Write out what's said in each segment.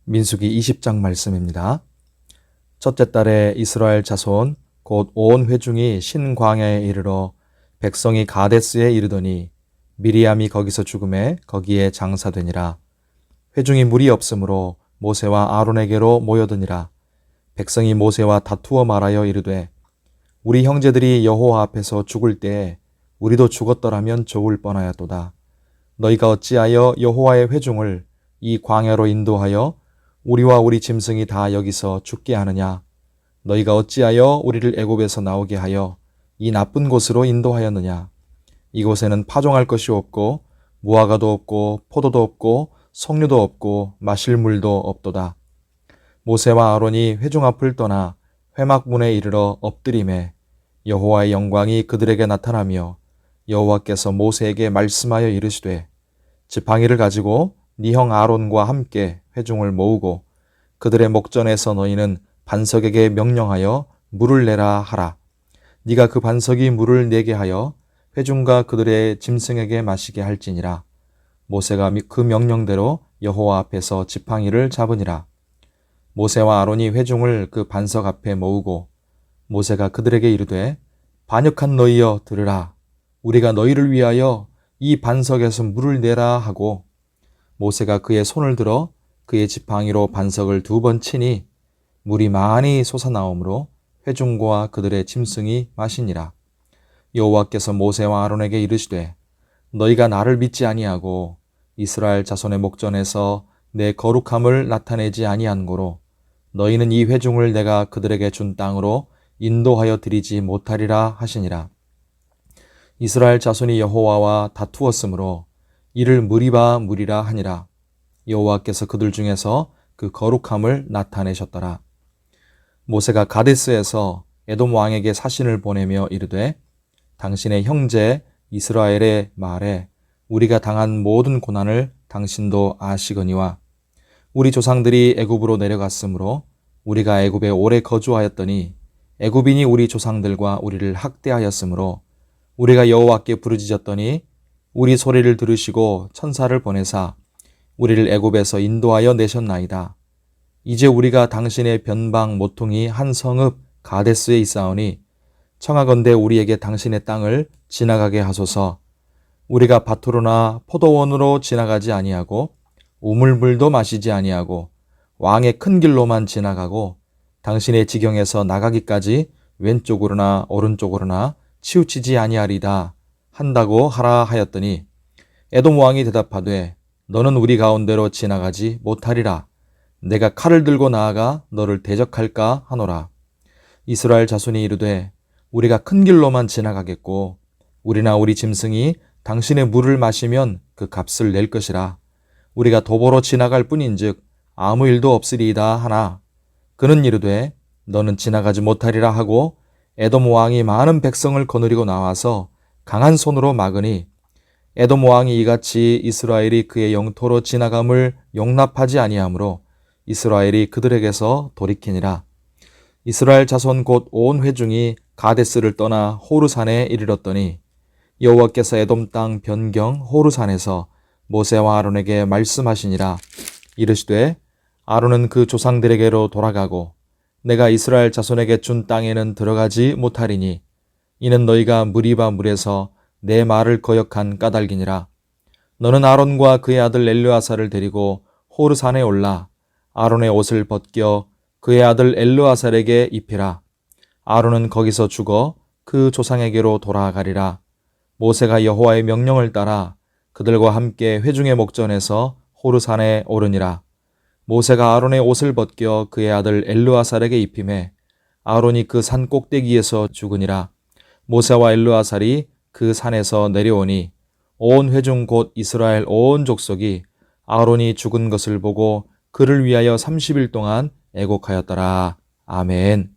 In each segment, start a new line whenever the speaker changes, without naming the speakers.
민수기 20장 말씀입니다. 첫째 달에 이스라엘 자손 곧 온 회중이 신광야에 이르러 백성이 가데스에 이르더니 미리암이 거기서 죽음에 거기에 장사되니라. 회중이 물이 없으므로 모세와 아론에게로 모여드니라. 백성이 모세와 다투어 말하여 이르되 우리 형제들이 여호와 앞에서 죽을 때에 우리도 죽었더라면 좋을 뻔하였도다. 너희가 어찌하여 여호와의 회중을 이 광야로 인도하여 우리와 우리 짐승이 다 여기서 죽게 하느냐? 너희가 어찌하여 우리를 애굽에서 나오게 하여 이 나쁜 곳으로 인도하였느냐? 이곳에는 파종할 것이 없고 무화과도 없고 포도도 없고 석류도 없고 마실 물도 없도다. 모세와 아론이 회중 앞을 떠나 회막문에 이르러 엎드림에 여호와의 영광이 그들에게 나타나며 여호와께서 모세에게 말씀하여 이르시되 지팡이를 가지고 네 형 아론과 함께 회중을 모으고 그들의 목전에서 너희는 반석에게 명령하여 물을 내라 하라. 네가 그 반석이 물을 내게 하여 회중과 그들의 짐승에게 마시게 할지니라. 모세가 그 명령대로 여호와 앞에서 지팡이를 잡으니라. 모세와 아론이 회중을 그 반석 앞에 모으고 모세가 그들에게 이르되 반역한 너희여 들으라. 우리가 너희를 위하여 이 반석에서 물을 내라 하고 모세가 그의 손을 들어 그의 지팡이로 반석을 2번 치니 물이 많이 솟아나오므로 회중과 그들의 짐승이 마시니라. 여호와께서 모세와 아론에게 이르시되 너희가 나를 믿지 아니하고 이스라엘 자손의 목전에서 내 거룩함을 나타내지 아니한 고로 너희는 이 회중을 내가 그들에게 준 땅으로 인도하여 드리지 못하리라 하시니라. 이스라엘 자손이 여호와와 다투었으므로 이를 무리바 무리라 하니라. 여호와께서 그들 중에서 그 거룩함을 나타내셨더라. 모세가 가데스에서 에돔 왕에게 사신을 보내며 이르되 당신의 형제 이스라엘의 말에 우리가 당한 모든 고난을 당신도 아시거니와 우리 조상들이 애굽으로 내려갔으므로 우리가 애굽에 오래 거주하였더니 애굽인이 우리 조상들과 우리를 학대하였으므로 우리가 여호와께 부르짖었더니 우리 소리를 들으시고 천사를 보내사 우리를 애굽에서 인도하여 내셨나이다. 이제 우리가 당신의 변방 모퉁이 한 성읍 가데스에 있사오니 청하건대 우리에게 당신의 땅을 지나가게 하소서. 우리가 밭으로나 포도원으로 지나가지 아니하고 우물물도 마시지 아니하고 왕의 큰 길로만 지나가고 당신의 지경에서 나가기까지 왼쪽으로나 오른쪽으로나 치우치지 아니하리다 한다고 하라 하였더니 에돔 왕이 대답하되 너는 우리 가운데로 지나가지 못하리라. 내가 칼을 들고 나아가 너를 대적할까 하노라. 이스라엘 자손이 이르되 우리가 큰 길로만 지나가겠고 우리나 우리 짐승이 당신의 물을 마시면 그 값을 낼 것이라. 우리가 도보로 지나갈 뿐인즉 아무 일도 없으리이다 하나 그는 이르되 너는 지나가지 못하리라 하고 에돔 왕이 많은 백성을 거느리고 나와서 강한 손으로 막으니 에돔 왕이 이같이 이스라엘이 그의 영토로 지나감을 용납하지 아니하므로 이스라엘이 그들에게서 돌이키니라. 이스라엘 자손 곧 온 회중이 가데스를 떠나 호르산에 이르렀더니 여호와께서 에돔 땅 변경 호르산에서 모세와 아론에게 말씀하시니라. 이르시되 아론은 그 조상들에게로 돌아가고 내가 이스라엘 자손에게 준 땅에는 들어가지 못하리니 이는 너희가 무리바 물에서 내 말을 거역한 까닭이니라. 너는 아론과 그의 아들 엘르아사를 데리고 호르산에 올라 아론의 옷을 벗겨 그의 아들 엘르아살에게 입히라. 아론은 거기서 죽어 그 조상에게로 돌아가리라. 모세가 여호와의 명령을 따라 그들과 함께 회중의 목전에서 호르산에 오르니라. 모세가 아론의 옷을 벗겨 그의 아들 엘르아살에게 입히매 아론이 그 산 꼭대기에서 죽으니라. 모세와 엘르아살이 그 산에서 내려오니 온 회중 곧 이스라엘 온 족속이 아론이 죽은 것을 보고 그를 위하여 30일 동안 애곡하였더라. 아멘.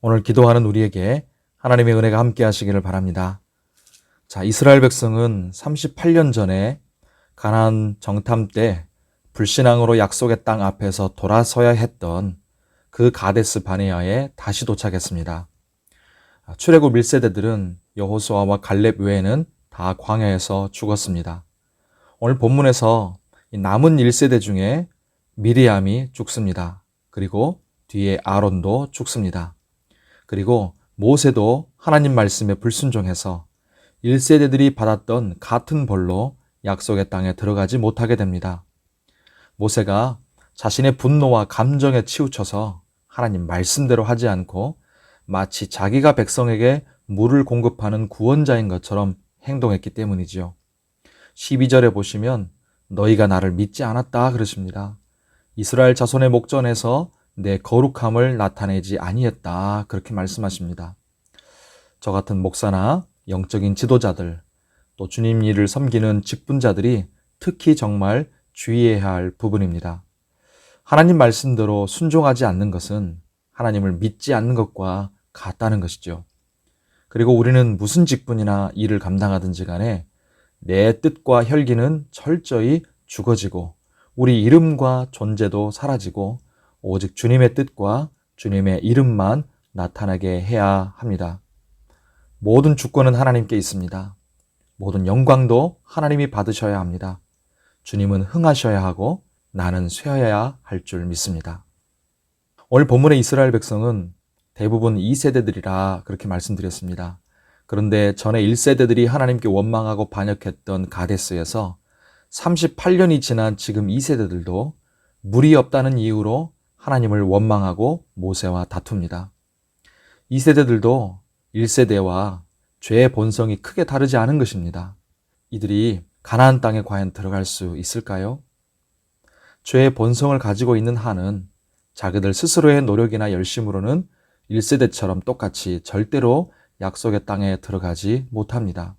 오늘 기도하는 우리에게 하나님의 은혜가 함께 하시기를 바랍니다. 자, 이스라엘 백성은 38년 전에 가나안 정탐 때 불신앙으로 약속의 땅 앞에서 돌아서야 했던 그 가데스 바네아에 다시 도착했습니다. 출애굽 1세대들은 여호수아와 갈렙 외에는 다 광야에서 죽었습니다. 오늘 본문에서 남은 1세대 중에 미리암이 죽습니다. 그리고 뒤에 아론도 죽습니다. 그리고 모세도 하나님 말씀에 불순종해서 1세대들이 받았던 같은 벌로 약속의 땅에 들어가지 못하게 됩니다. 모세가 자신의 분노와 감정에 치우쳐서 하나님 말씀대로 하지 않고 마치 자기가 백성에게 물을 공급하는 구원자인 것처럼 행동했기 때문이지요. 12절에 보시면 너희가 나를 믿지 않았다 그러십니다. 이스라엘 자손의 목전에서 내 거룩함을 나타내지 아니했다 그렇게 말씀하십니다. 저 같은 목사나 영적인 지도자들, 또 주님 일을 섬기는 직분자들이 특히 정말 주의해야 할 부분입니다. 하나님 말씀대로 순종하지 않는 것은 하나님을 믿지 않는 것과 같다는 것이죠. 그리고 우리는 무슨 직분이나 일을 감당하든지 간에 내 뜻과 혈기는 철저히 죽어지고 우리 이름과 존재도 사라지고 오직 주님의 뜻과 주님의 이름만 나타나게 해야 합니다. 모든 주권은 하나님께 있습니다. 모든 영광도 하나님이 받으셔야 합니다. 주님은 흥하셔야 하고 나는 쇠어야 할 줄 믿습니다. 오늘 본문의 이스라엘 백성은 대부분 2세대들이라 그렇게 말씀드렸습니다. 그런데 전에 1세대들이 하나님께 원망하고 반역했던 가데스에서 38년이 지난 지금 2세대들도 물이 없다는 이유로 하나님을 원망하고 모세와 다툽니다. 2세대들도 1세대와 죄의 본성이 크게 다르지 않은 것입니다. 이들이 가나안 땅에 과연 들어갈 수 있을까요? 죄의 본성을 가지고 있는 한은 자기들 스스로의 노력이나 열심으로는 1세대처럼 똑같이 절대로 약속의 땅에 들어가지 못합니다.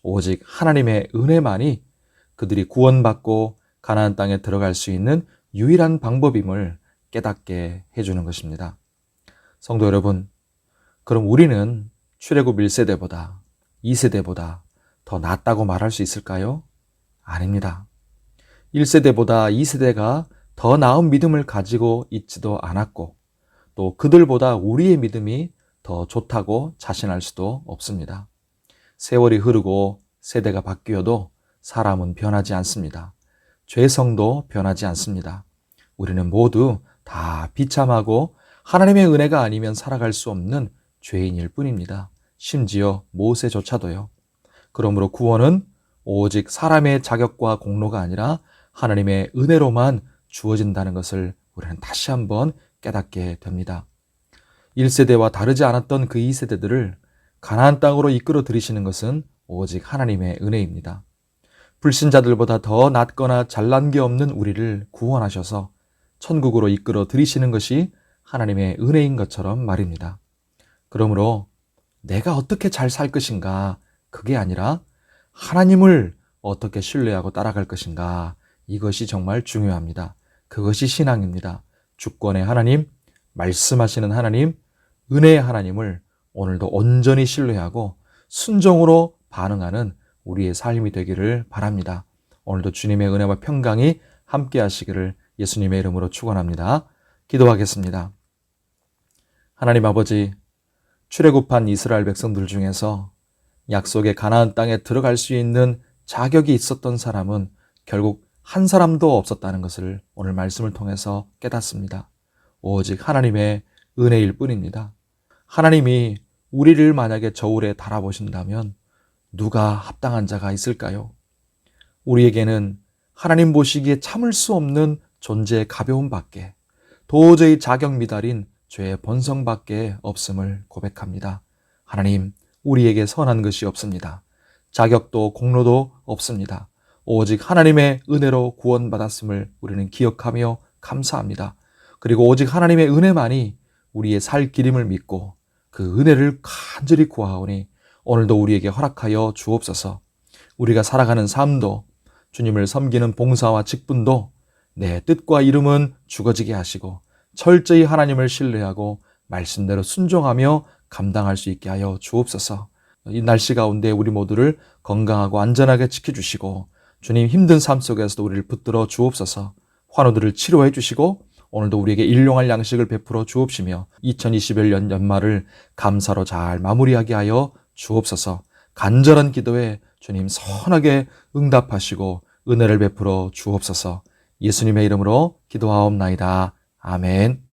오직 하나님의 은혜만이 그들이 구원받고 가나안 땅에 들어갈 수 있는 유일한 방법임을 깨닫게 해주는 것입니다. 성도 여러분, 그럼 우리는 출애굽 1세대보다 2세대보다 더 낫다고 말할 수 있을까요? 아닙니다. 1세대보다 2세대가 더 나은 믿음을 가지고 있지도 않았고 또 그들보다 우리의 믿음이 더 좋다고 자신할 수도 없습니다. 세월이 흐르고 세대가 바뀌어도 사람은 변하지 않습니다. 죄성도 변하지 않습니다. 우리는 모두 다 비참하고 하나님의 은혜가 아니면 살아갈 수 없는 죄인일 뿐입니다. 심지어 모세조차도요. 그러므로 구원은 오직 사람의 자격과 공로가 아니라 하나님의 은혜로만 주어진다는 것을 우리는 다시 한번 깨닫게 됩니다. 1세대와 다르지 않았던 그 2세대들을 가나안 땅으로 이끌어 들이시는 것은 오직 하나님의 은혜입니다. 불신자들보다 더 낫거나 잘난 게 없는 우리를 구원하셔서 천국으로 이끌어 들이시는 것이 하나님의 은혜인 것처럼 말입니다. 그러므로 내가 어떻게 잘 살 것인가 그게 아니라 하나님을 어떻게 신뢰하고 따라갈 것인가 이것이 정말 중요합니다. 그것이 신앙입니다. 주권의 하나님, 말씀하시는 하나님, 은혜의 하나님을 오늘도 온전히 신뢰하고 순종으로 반응하는 우리의 삶이 되기를 바랍니다. 오늘도 주님의 은혜와 평강이 함께 하시기를 예수님의 이름으로 축원합니다. 기도하겠습니다. 하나님 아버지, 출애굽한 이스라엘 백성들 중에서 약속의 가나안 땅에 들어갈 수 있는 자격이 있었던 사람은 결국 한 사람도 없었다는 것을 오늘 말씀을 통해서 깨닫습니다. 오직 하나님의 은혜일 뿐입니다. 하나님이 우리를 만약에 저울에 달아보신다면 누가 합당한 자가 있을까요? 우리에게는 하나님 보시기에 참을 수 없는 존재의 가벼움밖에 도저히 자격 미달인 죄의 본성밖에 없음을 고백합니다. 하나님, 우리에게 선한 것이 없습니다. 자격도 공로도 없습니다. 오직 하나님의 은혜로 구원받았음을 우리는 기억하며 감사합니다. 그리고 오직 하나님의 은혜만이 우리의 살 길임을 믿고 그 은혜를 간절히 구하오니 오늘도 우리에게 허락하여 주옵소서. 우리가 살아가는 삶도 주님을 섬기는 봉사와 직분도 내 뜻과 이름은 죽어지게 하시고 철저히 하나님을 신뢰하고 말씀대로 순종하며 감당할 수 있게 하여 주옵소서. 이 날씨 가운데 우리 모두를 건강하고 안전하게 지켜주시고 주님 힘든 삶 속에서도 우리를 붙들어 주옵소서. 환우들을 치료해 주시고 오늘도 우리에게 일용할 양식을 베풀어 주옵시며 2021년 연말을 감사로 잘 마무리하게 하여 주옵소서. 간절한 기도에 주님 선하게 응답하시고 은혜를 베풀어 주옵소서. 예수님의 이름으로 기도하옵나이다. 아멘.